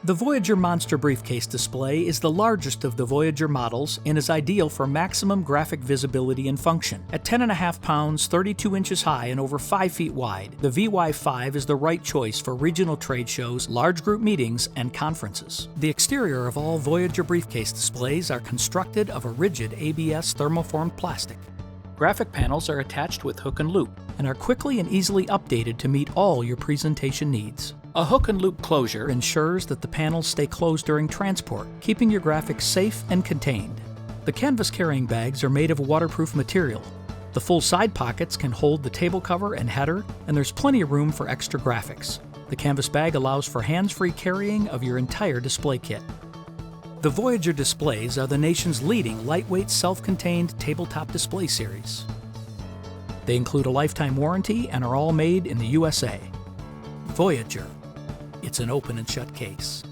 The Voyager Monster briefcase display is the largest of the Voyager models and is ideal for maximum graphic visibility and function. At 10.5 pounds, 32 inches high, and over 5 feet wide, the VY5 is the right choice for regional trade shows, large group meetings, and conferences. The exterior of all Voyager briefcase displays are constructed of a rigid ABS thermoformed plastic. Graphic panels are attached with hook and loop and are quickly and easily updated to meet all your presentation needs. A hook and loop closure ensures that the panels stay closed during transport, keeping your graphics safe and contained. The canvas carrying bags are made of waterproof material. The full side pockets can hold the table cover and header, and there's plenty of room for extra graphics. The canvas bag allows for hands-free carrying of your entire display kit. The Voyager displays are the nation's leading lightweight self-contained tabletop display series. They include a lifetime warranty and are all made in the USA. Voyager. It's an open and shut case.